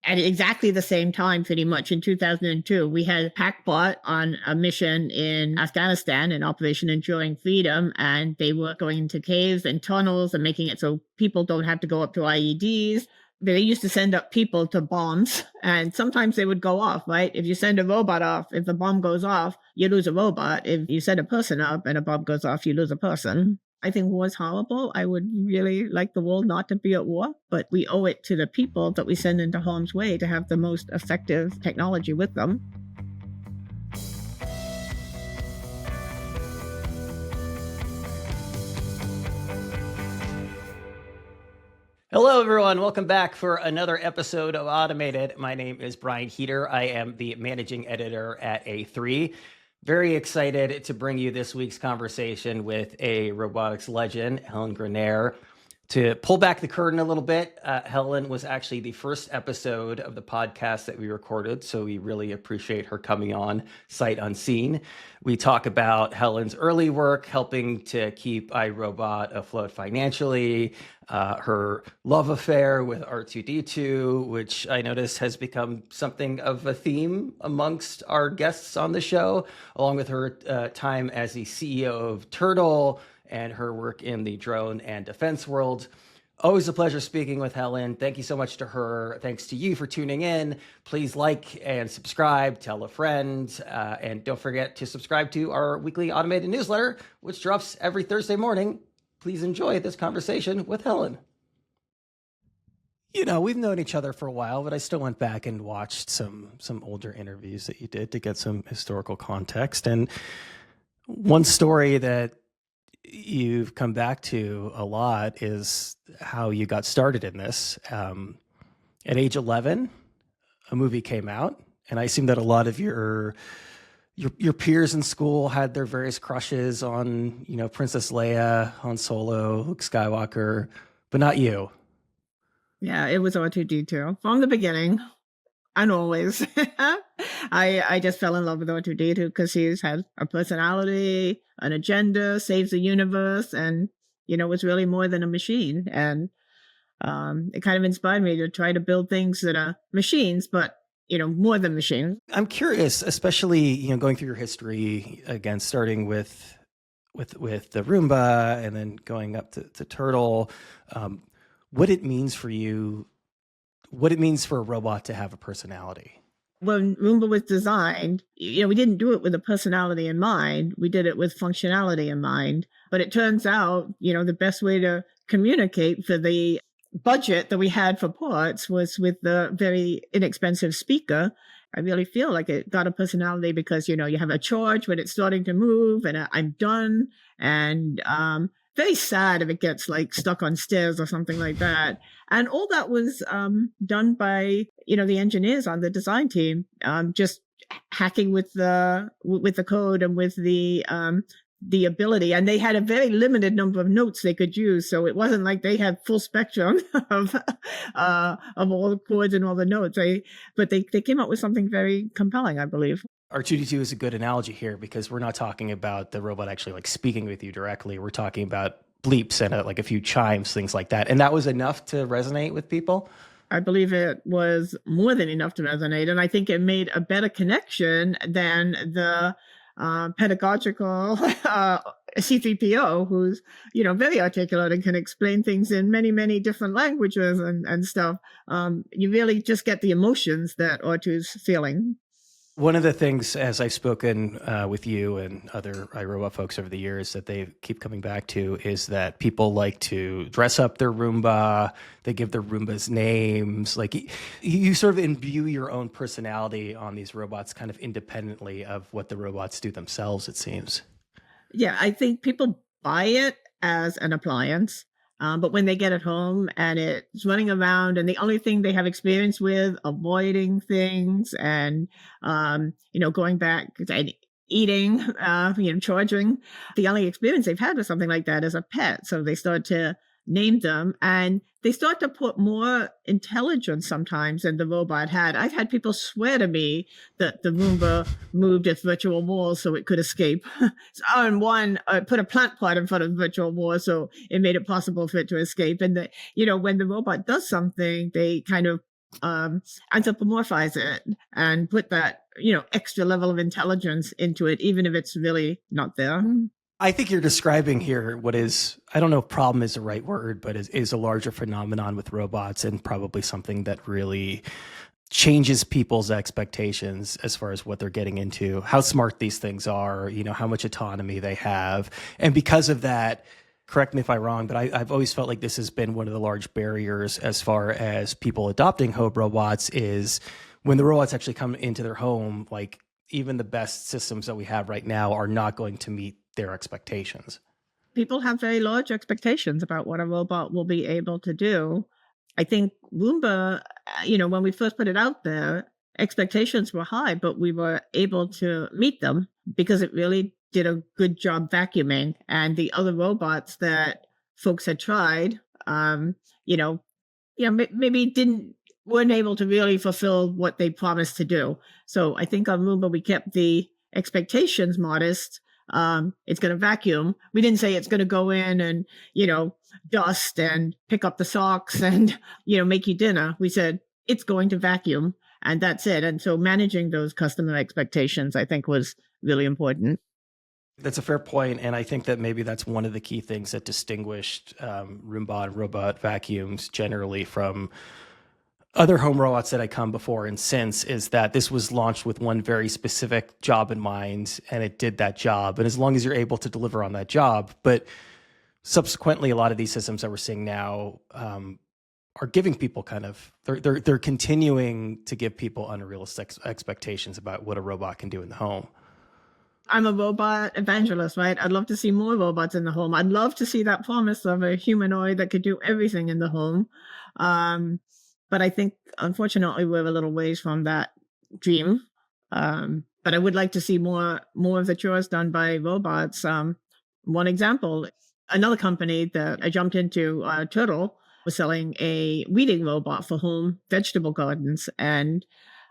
At exactly the same time, pretty much in 2002, we had packbot on a mission in Afghanistan, in Operation Enduring Freedom, and they were going into caves and tunnels and making it so people don't have to go up to IEDs. They used to send up people to bombs, and sometimes they would go off, right? If you send a robot off, if the bomb goes off, you lose a robot. If you send a person up and a bomb goes off, you lose a person. I think war is horrible. I would really like the world not to be at war, but we owe it to the people that we send into harm's way to have the most effective technology with them. Hello, everyone. Welcome back for another episode of Automated. My name is Brian Heater. I am the managing editor at A3. Very excited to bring you this week's conversation with a robotics legend, Helen Grenier. To pull back the curtain a little bit, Helen was actually the first episode of the podcast that we recorded, so we really appreciate her coming on sight unseen. We talk about Helen's early work helping to keep iRobot afloat financially, her love affair with R2-D2, which I notice has become something of a theme amongst our guests on the show, along with her time as the CEO of Tertill and her work in the drone and defense world. Always a pleasure speaking with Helen. Thank you so much to her. Thanks to you for tuning in. Please like and subscribe, tell a friend, and don't forget to subscribe to our weekly automated newsletter, which drops every Thursday morning. Please enjoy this conversation with Helen. You know, we've known each other for a while, but I still went back and watched some older interviews that you did to get some historical context. And one story that you've come back to a lot is how you got started in this. At age 11, a movie came out, and I assume that a lot of your peers in school had their various crushes on, you know, Princess Leia, Han Solo, Luke Skywalker, but not you. Yeah, it was R2-D2 from the beginning. And always. I just fell in love with R2-D2 because he's had a personality, an agenda, saves the universe, and, you know, was really more than a machine. And it kind of inspired me to try to build things that are machines, but, you know, more than machines. I'm curious, especially, you know, going through your history, again, starting with the Roomba and then going up to Tertill, what it means for you, what it means for a robot to have a personality. When Roomba was designed, you know, we didn't do it with a personality in mind. We did it with functionality in mind. But it turns out, you know, the best way to communicate for the budget that we had for parts was with the very inexpensive speaker. I really feel like it got a personality because, you know, you have a charge when it's starting to move and I'm done. And very sad if it gets like stuck on stairs or something like that. And all that was done by, you know, the engineers on the design team, just hacking with the code and with the ability. And they had a very limited number of notes they could use, so it wasn't like they had full spectrum of all the chords and all the notes. But they came up with something very compelling, I believe. R2-D2 is a good analogy here because we're not talking about the robot actually like speaking with you directly. We're talking about bleeps and like a few chimes, things like that. And that was enough to resonate with people? I believe it was more than enough to resonate. And I think it made a better connection than the pedagogical C3PO, who's, you know, very articulate and can explain things in many, many different languages and stuff. You really just get the emotions that R2's feeling. One of the things, as I've spoken with you and other iRobot folks over the years, that they keep coming back to is that people like to dress up their Roomba. They give their Roombas names. Like you sort of imbue your own personality on these robots kind of independently of what the robots do themselves, it seems. Yeah, I think people buy it as an appliance. But when they get it home and it's running around and the only thing they have experience with, avoiding things and, you know, going back and eating, you know, charging, the only experience they've had with something like that is a pet. So they start to name them and they start to put more intelligence sometimes than the robot had. I've had people swear to me that the Roomba moved its virtual wall so it could escape. And one put a plant pot in front of the virtual wall so it made it possible for it to escape. And, you know, when the robot does something, they kind of anthropomorphize it and put that, extra level of intelligence into it, even if it's really not there. I think you're describing here what is, I don't know if problem is the right word, but is a larger phenomenon with robots, and probably something that really changes people's expectations as far as what they're getting into, how smart these things are, how much autonomy they have. And because of that, correct me if I'm wrong, but I've always felt like this has been one of the large barriers as far as people adopting home robots, is when the robots actually come into their home, like even the best systems that we have right now are not going to meet their expectations. People have very large expectations about what a robot will be able to do. I think Roomba, when we first put it out there, expectations were high, but we were able to meet them because it really did a good job vacuuming. And the other robots that folks had tried, maybe weren't able to really fulfill what they promised to do. So I think on Roomba, we kept the expectations modest. It's going to vacuum. We didn't say it's going to go in and, dust and pick up the socks and, make you dinner. We said it's going to vacuum, and that's it. And so managing those customer expectations, I think, was really important. That's a fair point, and I think that maybe that's one of the key things that distinguished Roomba and robot vacuums generally from other home robots that I come before and since, is that this was launched with one very specific job in mind, and it did that job. And as long as you're able to deliver on that job, but subsequently, a lot of these systems that we're seeing now are giving people they're continuing to give people unrealistic expectations about what a robot can do in the home. I'm a robot evangelist, right? I'd love to see more robots in the home. I'd love to see that promise of a humanoid that could do everything in the home. But I think, unfortunately, we're a little ways from that dream. But I would like to see more of the chores done by robots. One example, another company that I jumped into, Tertill, was selling a weeding robot for home vegetable gardens. And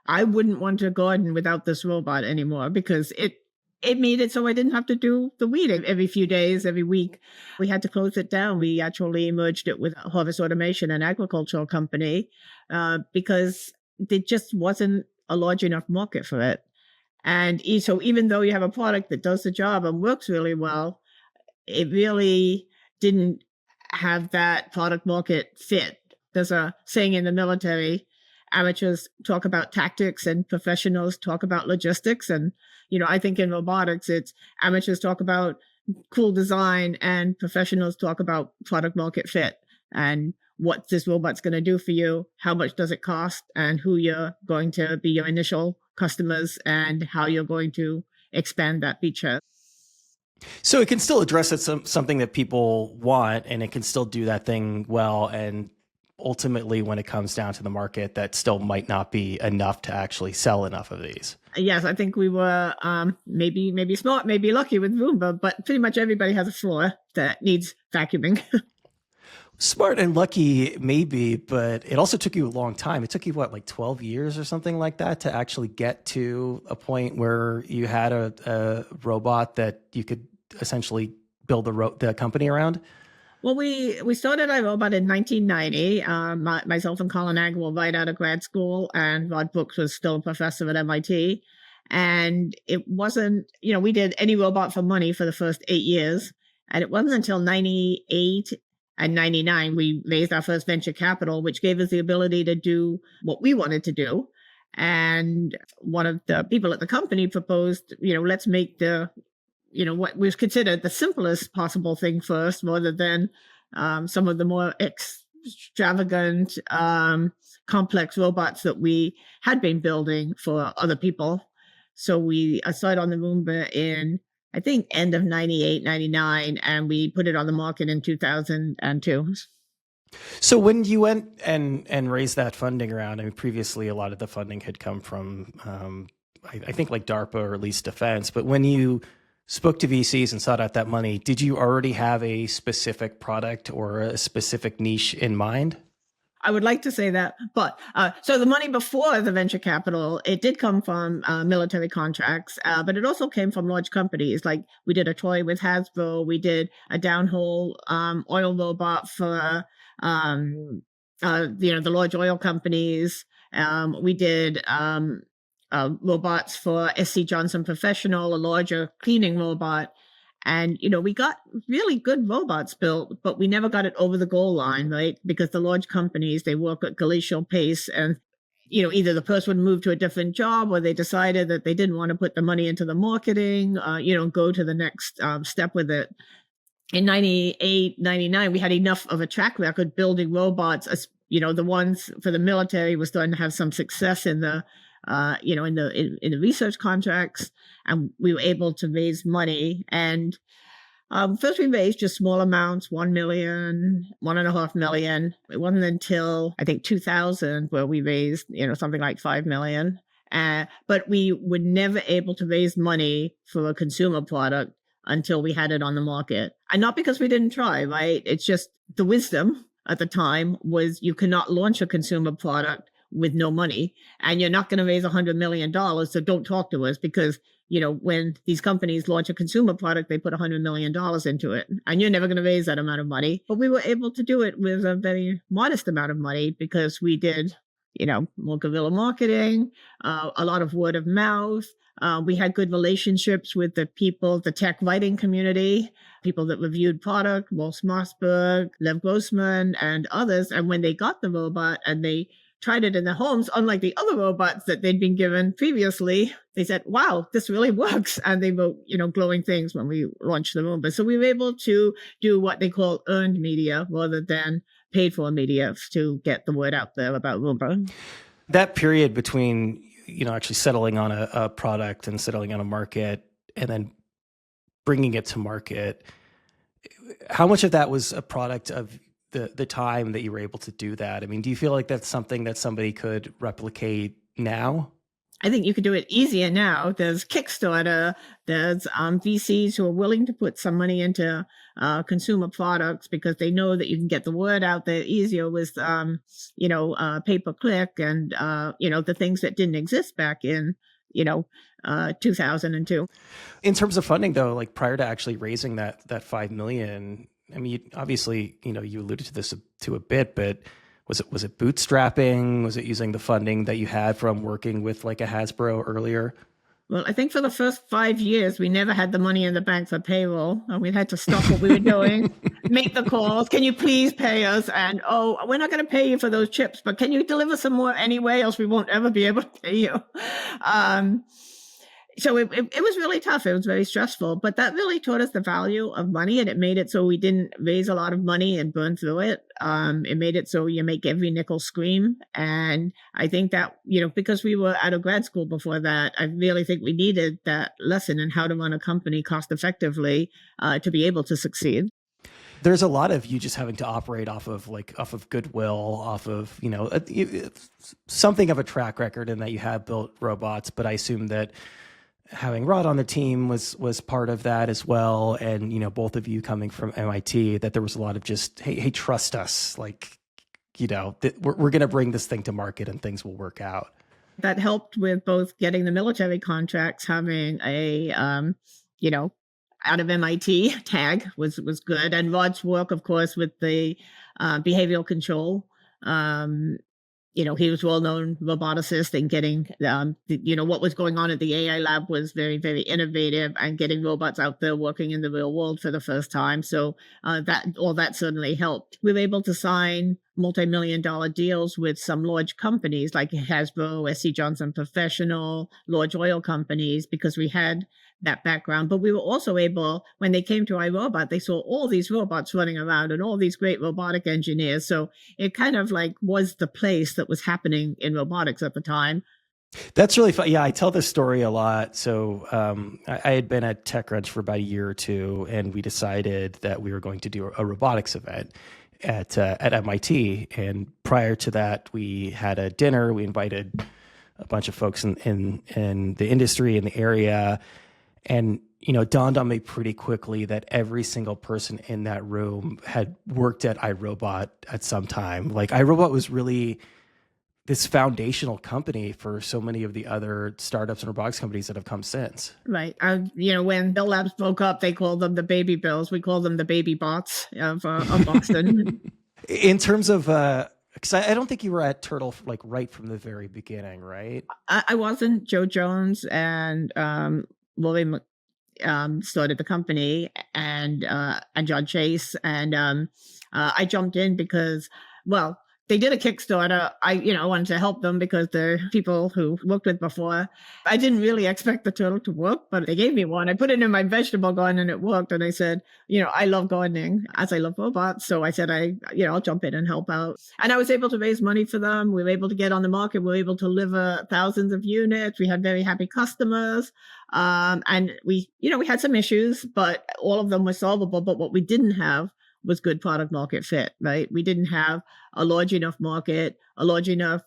I wouldn't want to garden without this robot anymore, because it made it so I didn't have to do the weeding every few days, every week. We had to close it down. We actually merged it with Harvest Automation, an agricultural company, because there just wasn't a large enough market for it. And so even though you have a product that does the job and works really well, it really didn't have that product market fit. There's a saying in the military, amateurs talk about tactics and professionals talk about logistics. And, I think in robotics, it's amateurs talk about cool design and professionals talk about product market fit and what this robot's going to do for you, how much does it cost, and who you're going to be your initial customers and how you're going to expand that beachhead. So it can still address something that people want, and it can still do that thing well. And ultimately, when it comes down to the market, that still might not be enough to actually sell enough of these. Yes, I think we were maybe smart, maybe lucky with Roomba, but pretty much everybody has a floor that needs vacuuming. Smart and lucky, maybe, but it also took you a long time. It took you, like 12 years or something like that to actually get to a point where you had a robot that you could essentially build the company around? Well, we started iRobot in 1990. Myself and Colin Agg were right out of grad school, and Rod Brooks was still a professor at MIT. And it wasn't, we did any robot for money for the first 8 years. And it wasn't until 98 and 99 we raised our first venture capital, which gave us the ability to do what we wanted to do. And one of the people at the company proposed, let's make what was considered the simplest possible thing first, rather than some of the more extravagant, complex robots that we had been building for other people. So we started on the Roomba in, I think, end of 98, 99, and we put it on the market in 2002. So when you went and raised that funding round, I mean, previously a lot of the funding had come from, I think, like DARPA or at least defense, but when you spoke to VCs and sought out that money, did you already have a specific product or a specific niche in mind? I would like to say that, but so the money before the venture capital, it did come from military contracts, but it also came from large companies. Like we did a toy with Hasbro, we did a downhole oil robot for the large oil companies. We did robots for SC Johnson Professional, a larger cleaning robot. And, we got really good robots built, but we never got it over the goal line, right? Because the large companies, they work at glacial pace, and, either the person would move to a different job, or they decided that they didn't want to put the money into the marketing, go to the next step with it. In 98, 99, we had enough of a track record building robots. The ones for the military was starting to have some success in the in the research contracts, and we were able to raise money. And first we raised just small amounts, 1 million, 1.5 million. It wasn't until I think 2000 where we raised, something like 5 million. But we were never able to raise money for a consumer product until we had it on the market. And not because we didn't try, right? It's just the wisdom at the time was you cannot launch a consumer product with no money, and you're not going to raise $100 million. So don't talk to us, because, when these companies launch a consumer product, they put $100 million into it, and you're never going to raise that amount of money. But we were able to do it with a very modest amount of money because we did, more guerrilla marketing, a lot of word of mouth. We had good relationships with the people, the tech writing community, people that reviewed product, Wolf Mossberg, Lev Grossman, and others. And when they got the robot and they tried it in their homes, unlike the other robots that they'd been given previously, they said, wow, this really works. And they wrote, glowing things when we launched the Roomba. So we were able to do what they call earned media rather than paid for media to get the word out there about Roomba. That period between, actually settling on a product and settling on a market and then bringing it to market, how much of that was a product of the time that you were able to do that? I mean, do you feel like that's something that somebody could replicate now? I think you could do it easier now. There's Kickstarter, there's VCs who are willing to put some money into consumer products because they know that you can get the word out there easier with, pay-per-click and, the things that didn't exist back in, 2002. In terms of funding, though, like prior to actually raising that 5 million, I mean, obviously, you alluded to this to a bit, but was it bootstrapping? Was it using the funding that you had from working with like a Hasbro earlier? Well, I think for the first 5 years, we never had the money in the bank for payroll. And we had to stop what we were doing, make the calls. Can you please pay us? And, we're not going to pay you for those chips, but can you deliver some more anyway? Else we won't ever be able to pay you. So it was really tough. It was very stressful, but that really taught us the value of money, and it made it so we didn't raise a lot of money and burn through it. It made it so you make every nickel scream. And I think that, because we were out of grad school before that, I really think we needed that lesson in how to run a company cost effectively to be able to succeed. There's a lot of you just having to operate off of goodwill, off of, something of a track record, and that you have built robots. But I assume that having Rod on the team was part of that as well. And, both of you coming from MIT, that there was a lot of just, hey, trust us. Like, we're going to bring this thing to market and things will work out. That helped with both getting the military contracts, having a, out of MIT tag was good. And Rod's work, of course, with the behavioral control. He was well-known roboticist, and getting, what was going on at the AI lab was very, very innovative, and getting robots out there working in the real world for the first time. So that certainly helped. We were able to sign multi-million-dollar deals with some large companies like Hasbro, SC Johnson Professional, large oil companies, because we had that background. But we were also able, when they came to iRobot, they saw all these robots running around and all these great robotic engineers. So it kind of like was the place that was happening in robotics at the time. That's really fun. Yeah, I tell this story a lot. So I had been at TechCrunch for about a year or two, and we decided that we were going to do a robotics event at MIT. And prior to that, we had a dinner. We invited a bunch of folks in the industry, in the area. And, it dawned on me pretty quickly that every single person in that room had worked at iRobot at some time. Like, iRobot was really this foundational company for so many of the other startups and robotics companies that have come since. Right. When Bell Labs broke up, they called them the baby Bills. We call them the baby bots of Boston. In terms of Because I don't think you were at Tertill like right from the very beginning, right? I wasn't. Joe Jones and William started the company, and John Chase, and I jumped in because, well, they did a Kickstarter. I wanted to help them because they're people who worked with before. I didn't really expect the turtle to work, but they gave me one. I put it in my vegetable garden and it worked. And I said, I love gardening as I love robots. So I said, I'll jump in and help out. And I was able to raise money for them. We were able to get on the market. We were able to deliver thousands of units. We had very happy customers. And we had some issues, but all of them were solvable. But what we didn't have was good product market fit, right? We didn't have a large enough market, a large enough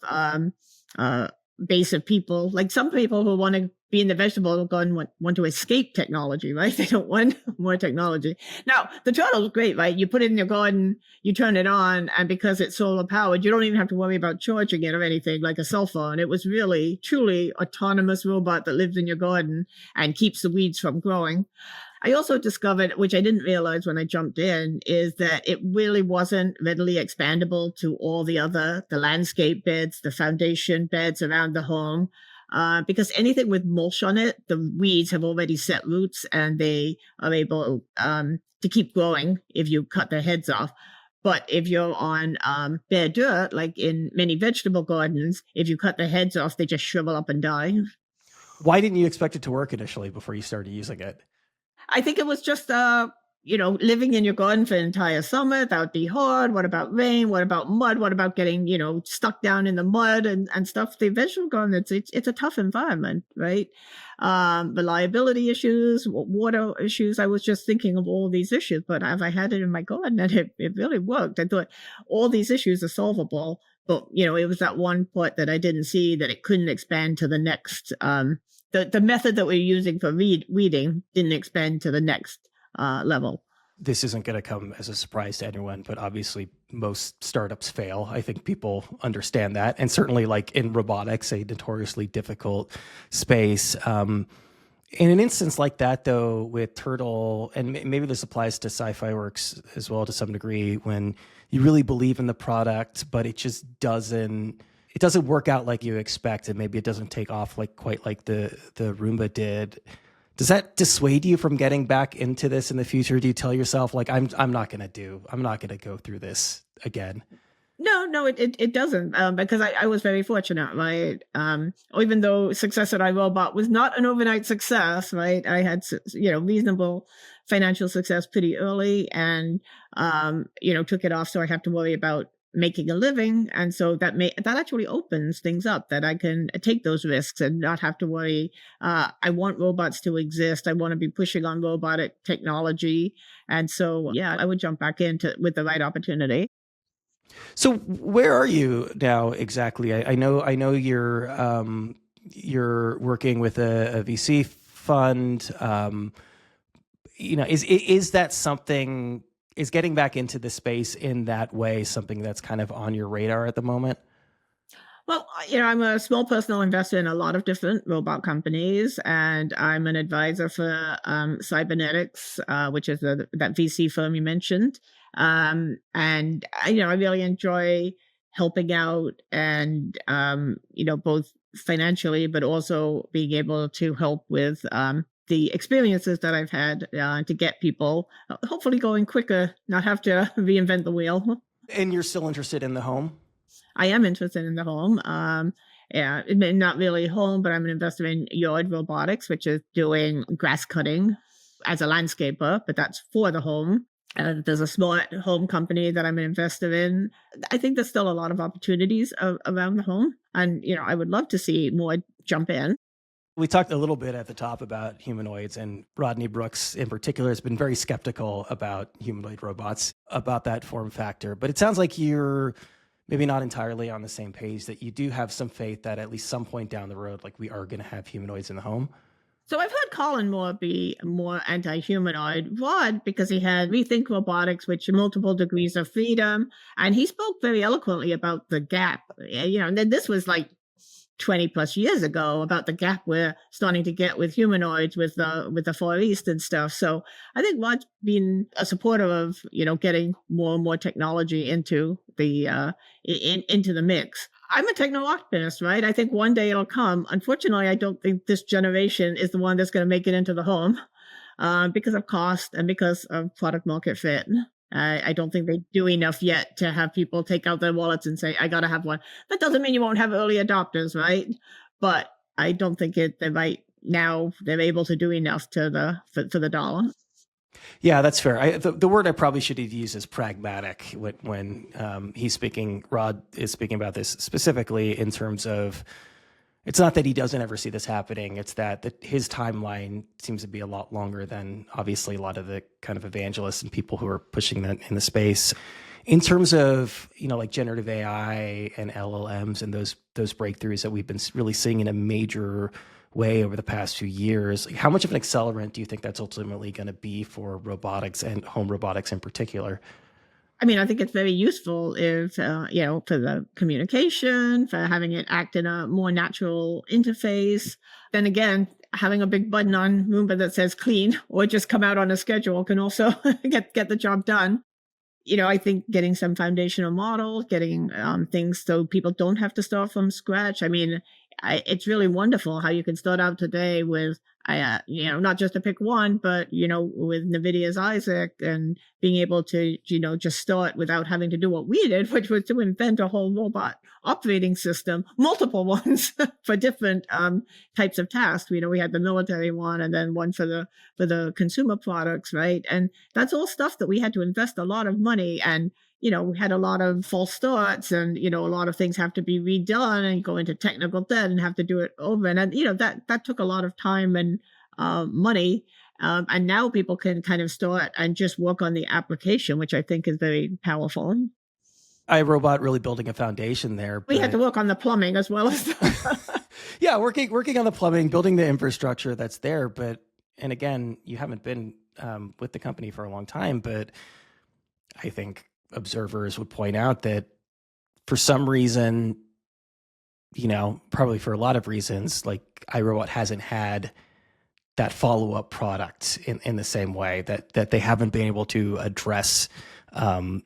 base of people. Like some people who want to be in the vegetable garden want to escape technology, right? They don't want more technology. Now, the turtle is great, right? You put it in your garden, you turn it on, and because it's solar powered, you don't even have to worry about charging it or anything like a cell phone. It was really, truly autonomous robot that lives in your garden and keeps the weeds from growing. I also discovered, which I didn't realize when I jumped in, is that it really wasn't readily expandable to all the landscape beds, the foundation beds around the home. Because anything with mulch on it, the weeds have already set roots and they are able to keep growing if you cut their heads off. But if you're on bare dirt, like in many vegetable gardens, if you cut their heads off, they just shrivel up and die. Why didn't you expect it to work initially before you started using it? I think it was just, living in your garden for an entire summer. That would be hard. What about rain? What about mud? What about getting, stuck down in the mud and stuff? The vegetable garden, it's a tough environment, right? Reliability issues, water issues. I was just thinking of all these issues, but if I had it in my garden, and it really worked. I thought all these issues are solvable. But, it was that one part that I didn't see, that it couldn't expand to the next, the method that we're using for weeding didn't expand to the next level. This isn't going to come as a surprise to anyone, but obviously most startups fail. I think people understand that. And certainly like in robotics, a notoriously difficult space. In an instance like that, though, with Tertill, and maybe this applies to Cyphy Works as well to some degree, when you really believe in the product, but it just doesn't work out like you expect, and maybe it doesn't take off quite like the Roomba did. Does that dissuade you from getting back into this in the future? Do you tell yourself like I'm not going to go through this again? No, it doesn't, because I was very fortunate, right? Even though success at iRobot was not an overnight success, right? I had, reasonable financial success pretty early and, took it off. So I have to worry about making a living. And so that actually opens things up, that I can take those risks and not have to worry. I want robots to exist. I want to be pushing on robotic technology. And so, yeah, I would jump back into with the right opportunity. So where are you now exactly? I know you're working with a VC fund. Is that something? Is getting back into the space in that way something that's kind of on your radar at the moment? Well, I'm a small personal investor in a lot of different robot companies, and I'm an advisor for Cybernetics, which is that VC firm you mentioned. And I really enjoy helping out, and both financially, but also being able to help with the experiences that I've had to get people hopefully going quicker, not have to reinvent the wheel. And you're still interested in the home? I am interested in the home. Yeah, not really home, but I'm an investor in Yard Robotics, which is doing grass cutting as a landscaper, but that's for the home. There's a smart home company that I'm an investor in. I think there's still a lot of opportunities around the home. And, I would love to see more jump in. We talked a little bit at the top about humanoids, and Rodney Brooks in particular has been very skeptical about humanoid robots, about that form factor. But it sounds like you're maybe not entirely on the same page, that you do have some faith that at least some point down the road, like we are going to have humanoids in the home. So I've heard Colin Moore be more anti-humanoid. Rod, because he had Rethink Robotics, which multiple degrees of freedom. And he spoke very eloquently about the gap. And then this was like 20 plus years ago about the gap we're starting to get with humanoids, with the Far East and stuff. So I think Rod's been a supporter of, getting more and more technology into the into the mix. I'm a techno optimist, right? I think one day it'll come. Unfortunately, I don't think this generation is the one that's going to make it into the home because of cost and because of product market fit. I don't think they do enough yet to have people take out their wallets and say, I got to have one. That doesn't mean you won't have early adopters, right? But I don't think they're able to do enough for the dollar. Yeah, that's fair. The word I probably should have used is pragmatic when he's speaking. Rod is speaking about this specifically in terms of, it's not that he doesn't ever see this happening. It's that his timeline seems to be a lot longer than obviously a lot of the kind of evangelists and people who are pushing that in the space. In terms of, like generative AI and LLMs and those breakthroughs that we've been really seeing in a major way over the past few years, how much of an accelerant do you think that's ultimately going to be for robotics and home robotics in particular? I mean, I think it's very useful if, for the communication, for having it act in a more natural interface. Then again, having a big button on Roomba that says clean or just come out on a schedule can also get the job done. I think getting some foundational models, getting things so people don't have to start from scratch. I mean, it's really wonderful how you can start out today with, not just to pick one, but, with NVIDIA's Isaac and being able to, just start without having to do what we did, which was to invent a whole robot operating system, multiple ones for different types of tasks. We had the military one and then one for the consumer products, right? And that's all stuff that we had to invest a lot of money and we had a lot of false starts and, a lot of things have to be redone and go into technical debt and have to do it over. And that took a lot of time and money. And now people can kind of start and just work on the application, which I think is very powerful. iRobot really building a foundation there. We had to work on the plumbing as well as yeah, working on the plumbing, building the infrastructure that's there. And again, you haven't been with the company for a long time, but I think observers would point out that for some reason, probably for a lot of reasons, like iRobot hasn't had that follow-up product in the same way that they haven't been able to address, I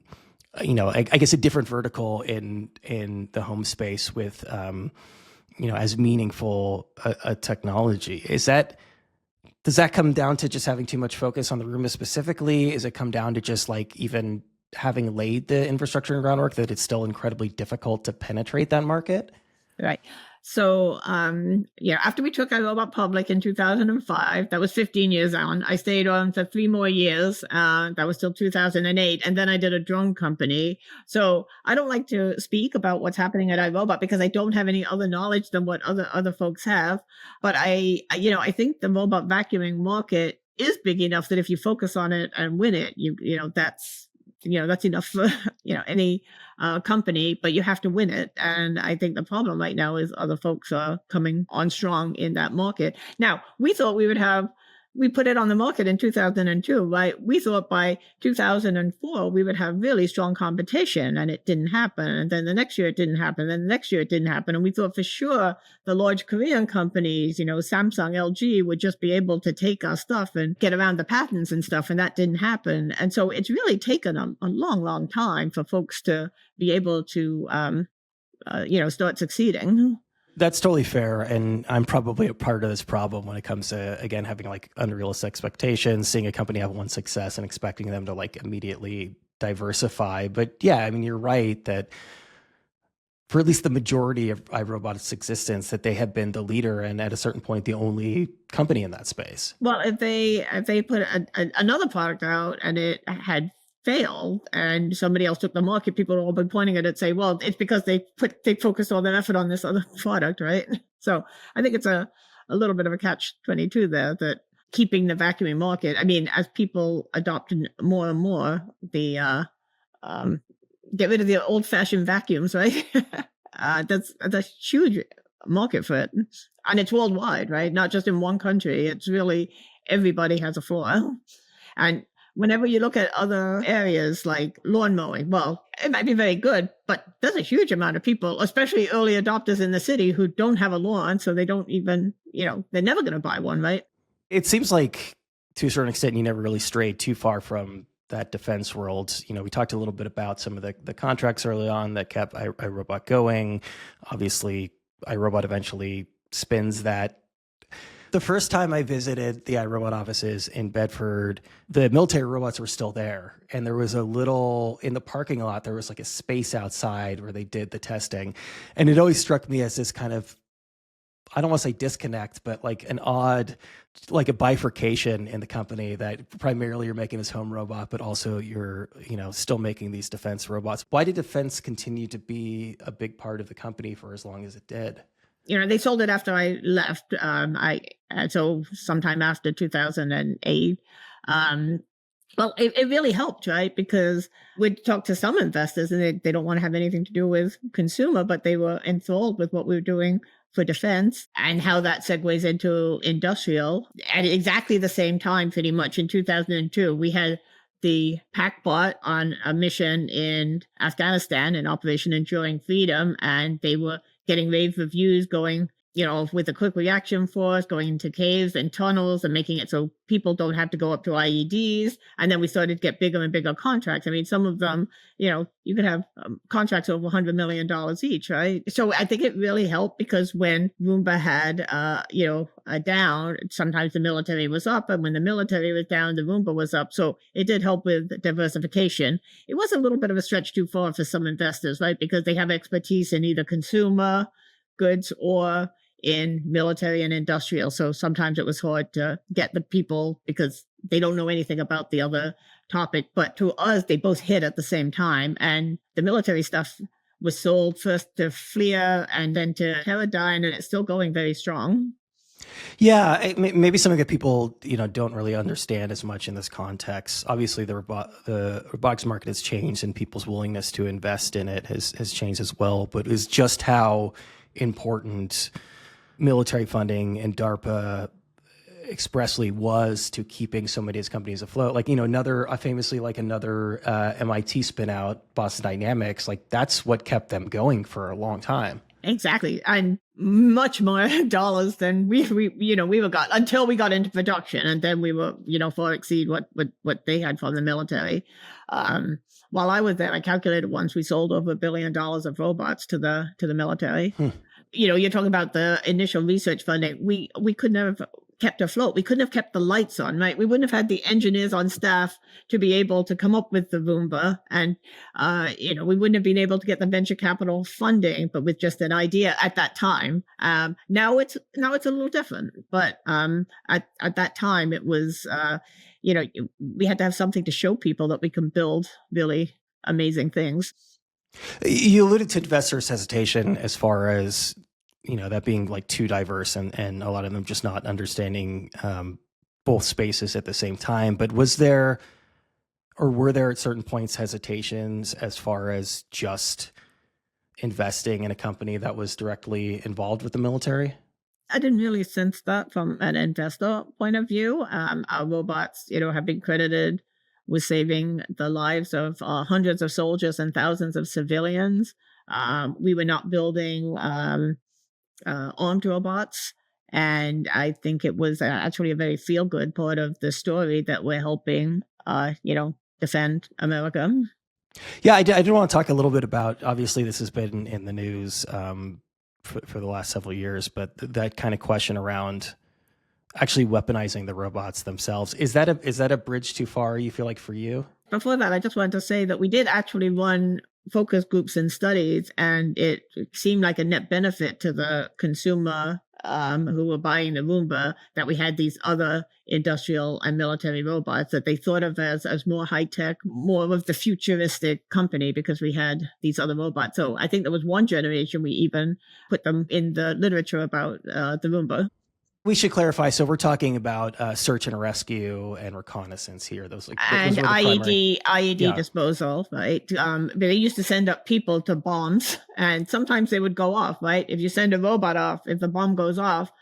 guess a different vertical in the home space with, as meaningful a technology. Does that come down to just having too much focus on the Roomba specifically? Is it come down to just like even having laid the infrastructure and groundwork that it's still incredibly difficult to penetrate that market? Right. So, after we took iRobot public in 2005, that was 15 years on. I stayed on for 3 more years. That was till 2008. And then I did a drone company. So I don't like to speak about what's happening at iRobot because I don't have any other knowledge than what other folks have. But I think the robot vacuuming market is big enough that if you focus on it and win it, that's enough for any company, but you have to win it. And I think the problem right now is other folks are coming on strong in that market. Now, we thought we put it on the market in 2002, right? We thought by 2004 we would have really strong competition, and it didn't happen. And then the next year it didn't happen. Then the next year it didn't happen. And we thought for sure the large Korean companies, Samsung, LG, would just be able to take our stuff and get around the patents and stuff. And that didn't happen. And so it's really taken a long, long time for folks to be able to, start succeeding. That's totally fair. And I'm probably a part of this problem when it comes to, again, having like unrealistic expectations, seeing a company have one success and expecting them to like immediately diversify. But yeah, I mean, you're right that for at least the majority of iRobot's existence, that they have been the leader and at a certain point, the only company in that space. Well, if they put another product out and it had failed and somebody else took the market, people will all be pointing at it and say, well, it's because they focused all their effort on this other product, right? So I think it's a little bit of a catch-22 there, that keeping the vacuuming market, I mean, as people adopt more and more, the get rid of the old-fashioned vacuums, right? That's a huge market for it. And it's worldwide, right? Not just in one country. It's really everybody has a floor. And whenever you look at other areas like lawn mowing, well, it might be very good, but there's a huge amount of people, especially early adopters in the city, who don't have a lawn, so they don't even, they're never going to buy one, right? It seems like to a certain extent, you never really strayed too far from that defense world. We talked a little bit about some of the contracts early on that kept iRobot going. Obviously, iRobot eventually spins that. The first time I visited the iRobot offices in Bedford, the military robots were still there. And there was in the parking lot, there was like a space outside where they did the testing. And it always struck me as this kind of, I don't want to say disconnect, but like an odd, like a bifurcation in the company that primarily you're making this home robot, but also you're, still making these defense robots. Why did defense continue to be a big part of the company for as long as it did? They sold it after I left. So sometime after 2008. Well, it really helped, right? Because we'd talk to some investors and they don't want to have anything to do with consumer, but they were enthralled with what we were doing for defense and how that segues into industrial. At exactly the same time, pretty much in 2002, we had the packbot on a mission in Afghanistan, in Operation Enduring Freedom, and they were getting rave reviews going, with a quick reaction force, going into caves and tunnels and making it so people don't have to go up to IEDs. And then we started to get bigger and bigger contracts. I mean, some of them, you could have contracts over $100 million each, right? So I think it really helped because when Roomba had, a down, sometimes the military was up. And when the military was down, the Roomba was up. So it did help with diversification. It was a little bit of a stretch too far for some investors, right? Because they have expertise in either consumer goods or in military and industrial. So sometimes it was hard to get the people because they don't know anything about the other topic. But to us, they both hit at the same time. And the military stuff was sold first to FLIR and then to Teradyne, and it's still going very strong. Yeah, maybe something that people don't really understand as much in this context. Obviously, the robotics market has changed, and people's willingness to invest in it has changed as well. But it's just how important military funding and DARPA expressly was to keeping so many of these companies afloat. Like, famously another MIT spin out, Boston Dynamics, like that's what kept them going for a long time. Exactly. And much more dollars than we were got until we got into production. And then we were, far exceed what they had from the military. While I was there, I calculated once we sold over $1 billion of robots to the military. You're talking about the initial research funding. We couldn't have kept afloat. We couldn't have kept the lights on, right? We wouldn't have had the engineers on staff to be able to come up with the Roomba. And, we wouldn't have been able to get the venture capital funding, but with just an idea at that time. Now it's a little different, but at that time it was, we had to have something to show people that we can build really amazing things. You alluded to investors' hesitation as far as, that being like too diverse and a lot of them just not understanding both spaces at the same time. But were there at certain points hesitations as far as just investing in a company that was directly involved with the military? I didn't really sense that from an investor point of view. Our robots, have been credited with saving the lives of hundreds of soldiers and thousands of civilians. We were not building armed robots. And I think it was actually a very feel-good part of the story that we're helping, defend America. Yeah, I did want to talk a little bit about, obviously this has been in the news for the last several years, but that kind of question around actually weaponizing the robots themselves. Is that a bridge too far, you feel like, for you? Before that, I just wanted to say that we did actually run focus groups and studies, and it seemed like a net benefit to the consumer who were buying the Roomba that we had these other industrial and military robots that they thought of as more high-tech, more of the futuristic company because we had these other robots. So I think there was one generation we even put them in the literature about the Roomba. We should clarify. So we're talking about search and rescue and reconnaissance here. Those and IED disposal, right? They used to send up people to bombs, and sometimes they would go off, right? If you send a robot off, if the bomb goes off,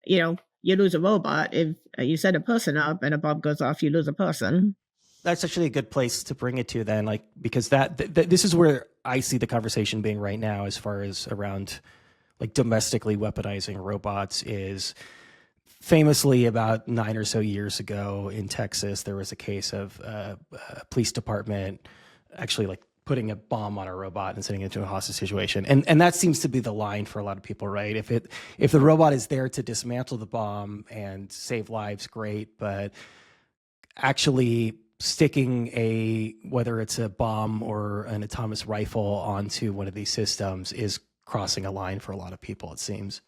you lose a robot. If you send a person up and a bomb goes off, you lose a person. That's actually a good place to bring it to then, like, because this is where I see the conversation being right now, as far as around like domestically weaponizing robots. Is famously about 9 or so years ago in Texas, there was a case of a police department actually like putting a bomb on a robot and sending it into a hostage situation. And that seems to be the line for a lot of people, right? If the robot is there to dismantle the bomb and save lives, great, but actually sticking whether it's a bomb or an autonomous rifle onto one of these systems is crossing a line for a lot of people, it seems.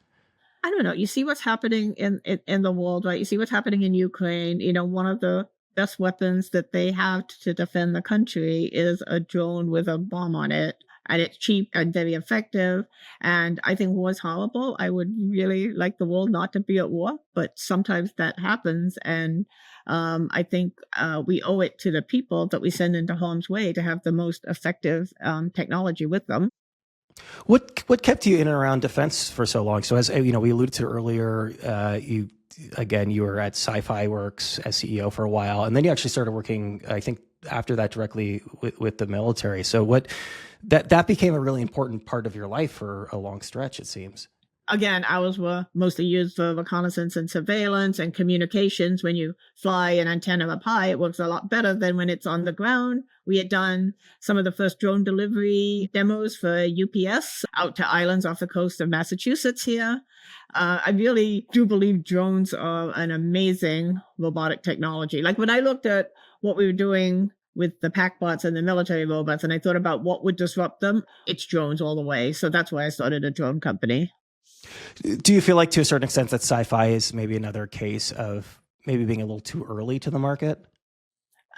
I don't know. You see what's happening in the world, right? You see what's happening in Ukraine. One of the best weapons that they have to defend the country is a drone with a bomb on it. And it's cheap and very effective. And I think war is horrible. I would really like the world not to be at war, but sometimes that happens. And I think we owe it to the people that we send into harm's way to have the most effective technology with them. What kept you in and around defense for so long? So, as we alluded to earlier, you were at Cyphy Works as CEO for a while, and then you actually started working, I think, after that directly with the military. So that became a really important part of your life for a long stretch, it seems. Again, ours were mostly used for reconnaissance and surveillance and communications. When you fly an antenna up high, it works a lot better than when it's on the ground. We had done some of the first drone delivery demos for UPS out to islands off the coast of Massachusetts here. I really do believe drones are an amazing robotic technology. Like when I looked at what we were doing with the packbots and the military robots, and I thought about what would disrupt them, it's drones all the way. So that's why I started a drone company. Do you feel like, to a certain extent, that Cyphy is maybe another case of maybe being a little too early to the market?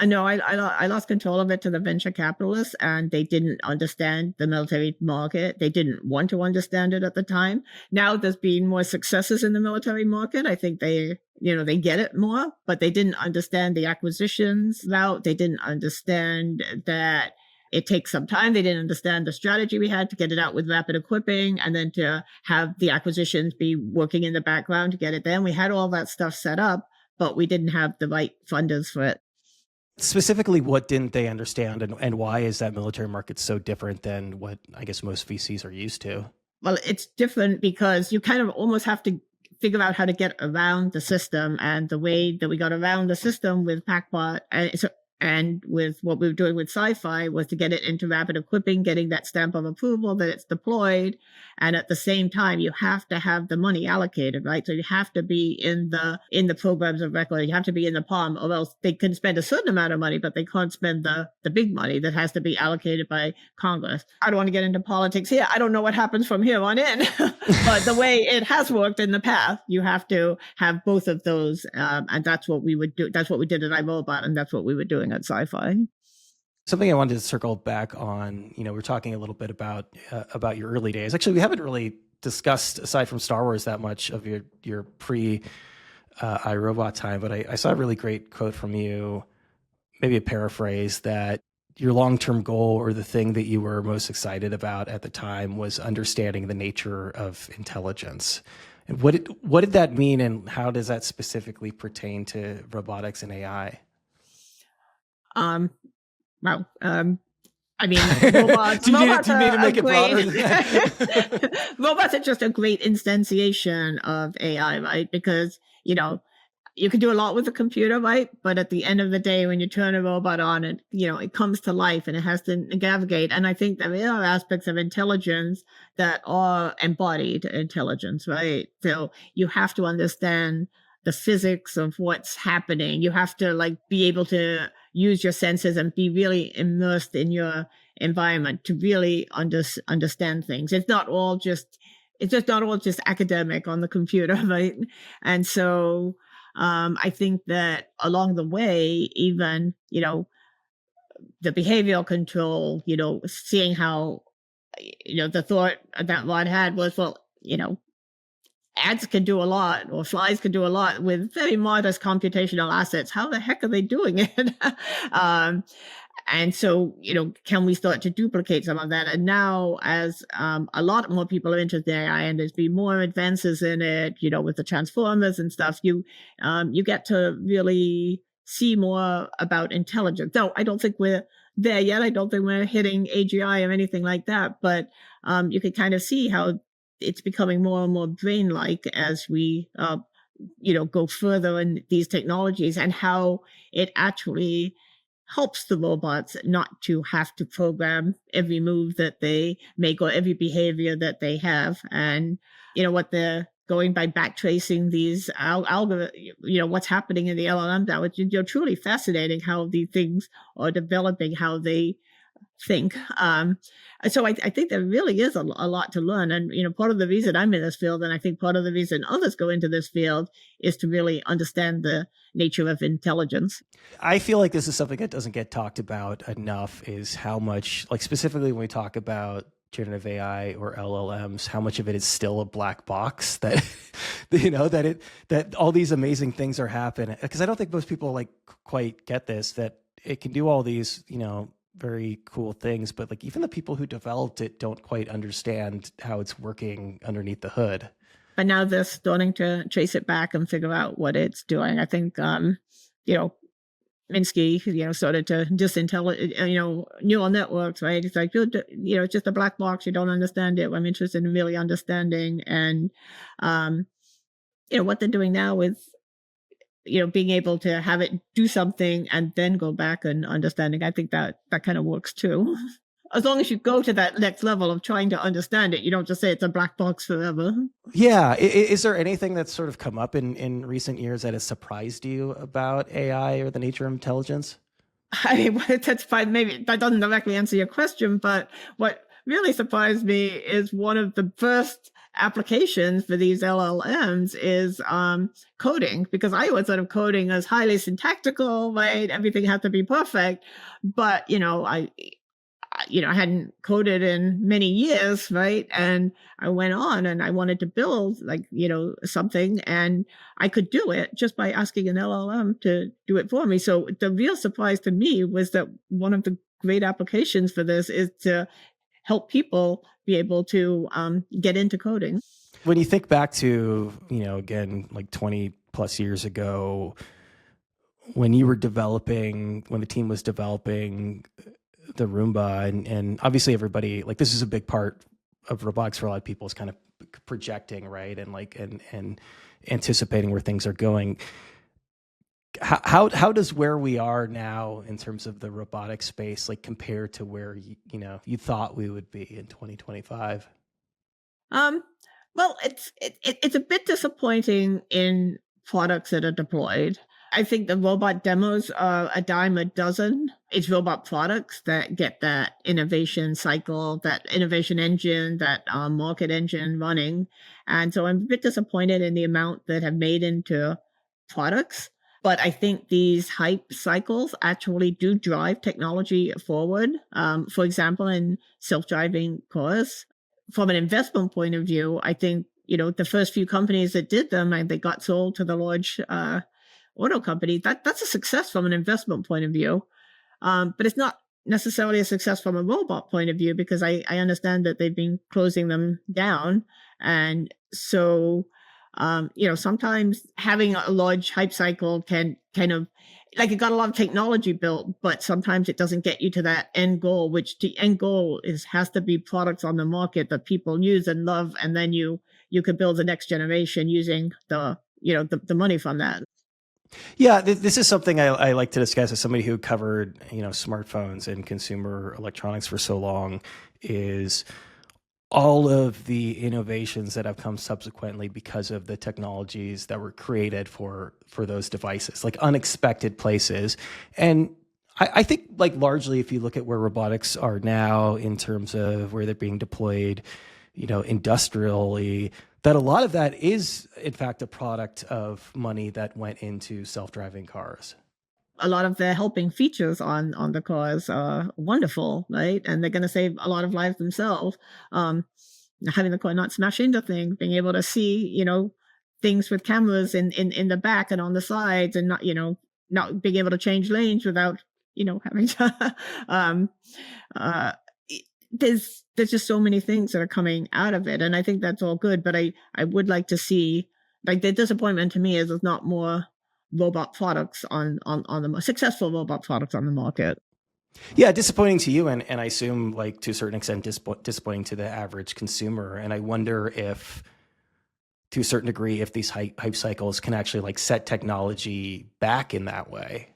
No, I lost control of it to the venture capitalists, and they didn't understand the military market. They didn't want to understand it at the time. Now there's been more successes in the military market. I think they get it more, but they didn't understand the acquisitions route. They didn't understand that it takes some time. They didn't understand the strategy we had to get it out with rapid equipping and then to have the acquisitions be working in the background to get it there. And we had all that stuff set up, but we didn't have the right funders for it. Specifically, what didn't they understand, and why is that military market so different than what I guess most VCs are used to? Well, it's different because you kind of almost have to figure out how to get around the system, and the way that we got around the system with packbot and with what we were doing with Cyphy was to get it into rapid equipping, getting that stamp of approval that it's deployed. And at the same time, you have to have the money allocated, right? So you have to be in the programs of record. You have to be in the POM, or else they can spend a certain amount of money, but they can't spend the big money that has to be allocated by Congress. I don't want to get into politics here. I don't know what happens from here on in, but the way it has worked in the past, you have to have both of those. And that's what we would do. That's what we did at iRobot, and that's what we were doing at Cyphy. Something I wanted to circle back on, we're talking a little bit about your early days. Actually, we haven't really discussed, aside from Star Wars, that much of your pre iRobot time, but I saw a really great quote from you, maybe a paraphrase, that your long-term goal, or the thing that you were most excited about at the time, was understanding the nature of intelligence. And what did that mean, and how does that specifically pertain to robotics and AI? Well, I mean, robots. Do you need to make it broader than that? Robots are just a great instantiation of AI, right? Because you can do a lot with a computer, right? But at the end of the day, when you turn a robot on, it comes to life and it has to navigate. And I think there are aspects of intelligence that are embodied intelligence, right? So you have to understand the physics of what's happening. You have to be able to use your senses and be really immersed in your environment to really understand things. It's not all just academic on the computer, right? And so I think that along the way, even the behavioral control, seeing how the thought that Rod had was, well, ants can do a lot, or flies can do a lot with very modest computational assets. How the heck are they doing it? And so, can we start to duplicate some of that? And now, as a lot more people are interested in AI, and there's been more advances in it, with the transformers and stuff, you get to really see more about intelligence. No, I don't think we're there yet. I don't think we're hitting AGI or anything like that, but you can kind of see how it's becoming more and more brain-like as we go further in these technologies, and how it actually helps the robots not to have to program every move that they make or every behavior that they have. And what they're going by backtracing these algorithms, what's happening in the LLM now. It's truly fascinating how these things are developing, how they think. So I think there really is a lot to learn. And, part of the reason I'm in this field, and I think part of the reason others go into this field, is to really understand the nature of intelligence. I feel like this is something that doesn't get talked about enough, is how much, like specifically when we talk about generative AI or LLMs, how much of it is still a black box that, that all these amazing things are happening. Because I don't think most people like quite get this, that it can do all these, very cool things, but like even the people who developed it don't quite understand how it's working underneath the hood. But now they're starting to trace it back and figure out what it's doing. I think, Minsky, started to neural networks, right? It's like, it's just a black box. You don't understand it. I'm interested in really understanding. And, what they're doing now with, being able to have it do something and then go back and understanding. I think that kind of works too. As long as you go to that next level of trying to understand it, you don't just say it's a black box forever. Yeah. Is there anything that's sort of come up in recent years that has surprised you about AI or the nature of intelligence? I mean, that's fine. Maybe that doesn't directly answer your question, but what really surprised me is one of the first applications for these LLMs is coding, because I was sort of coding as highly syntactical, right? Everything had to be perfect. But, I hadn't coded in many years, right? And I went on and I wanted to build something, and I could do it just by asking an LLM to do it for me. So the real surprise to me was that one of the great applications for this is to help people be able to get into coding. When you think back to, again, like 20 plus years ago, when the team was developing the Roomba, and obviously everybody, like, this is a big part of robotics for a lot of people, is kind of projecting, right? And like, and anticipating where things are going. How does where we are now in terms of the robotic space, like, compare to where you thought we would be in 2025? Well, it's a bit disappointing in products that are deployed. I think the robot demos are a dime a dozen. It's robot products that get that innovation cycle, that innovation engine, that market engine running. And so I'm a bit disappointed in the amount that have made into products. But I think these hype cycles actually do drive technology forward. For example, in self-driving cars, from an investment point of view, I think, the first few companies that did them, and they got sold to the large auto company, that's a success from an investment point of view. But it's not necessarily a success from a robot point of view, because I understand that they've been closing them down. And so, sometimes having a large hype cycle can kind of, like, it got a lot of technology built, but sometimes it doesn't get you to that end goal, which the end goal has to be products on the market that people use and love. And then you could build the next generation using the money from that. Yeah, this is something I like to discuss as somebody who covered, smartphones and consumer electronics for so long, is all of the innovations that have come subsequently because of the technologies that were created for those devices, like unexpected places. And I think, like, largely, if you look at where robotics are now in terms of where they're being deployed, industrially, that a lot of that is, in fact, a product of money that went into self-driving cars. A lot of the helping features on the cars are wonderful, right? And they're going to save a lot of lives themselves. Having the car not smash into things, being able to see, things with cameras in the back and on the sides, and not being able to change lanes without, having to. There's just so many things that are coming out of it, and I think that's all good. But I would like to see, like, the disappointment to me is there's not more robot products successful robot products on the market. Yeah, disappointing to you, and I assume, like, to a certain extent, disappointing to the average consumer. And I wonder if, to a certain degree, if these hype cycles can actually like set technology back in that way.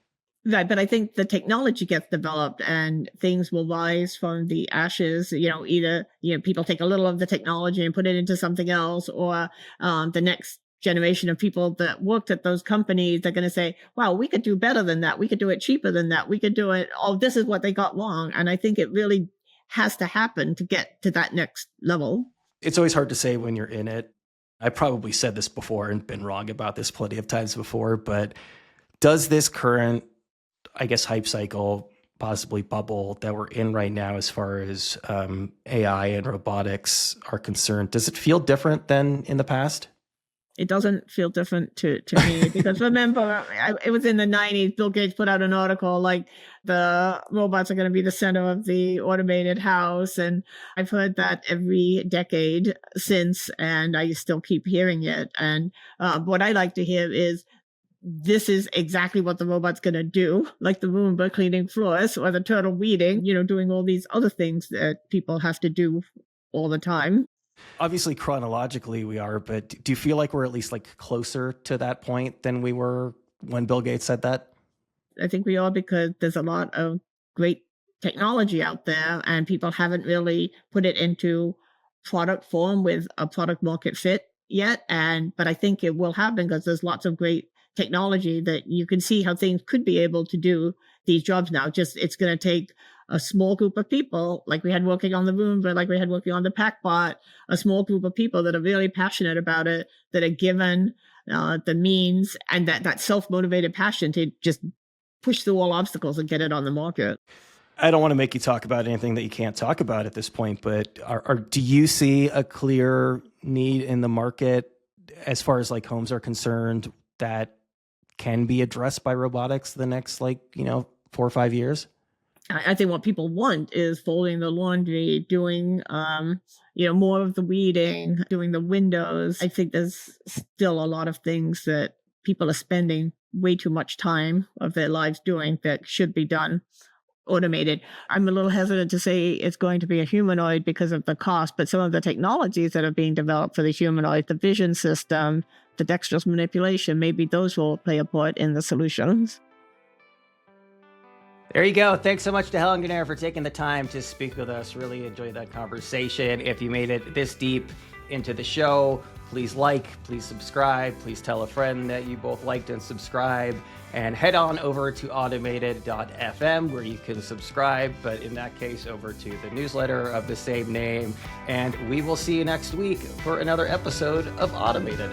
Right, but I think the technology gets developed and things will rise from the ashes. Either people take a little of the technology and put it into something else, or the next generation of people that worked at those companies, they're going to say, wow, we could do better than that. We could do it cheaper than that. We could do it. Oh, this is what they got wrong. And I think it really has to happen to get to that next level. It's always hard to say when you're in it. I probably said this before and been wrong about this plenty of times before, but does this current, I guess, hype cycle, possibly bubble that we're in right now as far as AI and robotics are concerned, does it feel different than in the past? It doesn't feel different to me because remember, it was in the 90s, Bill Gates put out an article like the robots are going to be the center of the automated house. And I've heard that every decade since, and I still keep hearing it. And what I like to hear is, this is exactly what the robot's going to do, like the Roomba cleaning floors or the Tertill weeding, doing all these other things that people have to do all the time. Obviously, chronologically we are, but do you feel like we're at least like closer to that point than we were when Bill Gates said that? I think we are, because there's a lot of great technology out there and people haven't really put it into product form with a product market fit yet. But I think it will happen because there's lots of great technology that you can see how things could be able to do these jobs now. Just it's going to take a small group of people, like we had working on the Roomba, like we had working on the packbot, a small group of people that are really passionate about it, that are given the means and that self-motivated passion to just push through all obstacles and get it on the market. I don't want to make you talk about anything that you can't talk about at this point, but do you see a clear need in the market as far as like homes are concerned that can be addressed by robotics the next 4 or 5 years? I think what people want is folding the laundry, doing, more of the weeding, doing the windows. I think there's still a lot of things that people are spending way too much time of their lives doing that should be done automated. I'm a little hesitant to say it's going to be a humanoid because of the cost, but some of the technologies that are being developed for the humanoid, the vision system, the dexterous manipulation, maybe those will play a part in the solutions. There you go. Thanks so much to Helen Grenier for taking the time to speak with us. Really enjoyed that conversation. If you made it this deep into the show, please please subscribe, please tell a friend that you both liked and subscribe, and head on over to automated.fm where you can subscribe, but in that case, over to the newsletter of the same name. And we will see you next week for another episode of Automated.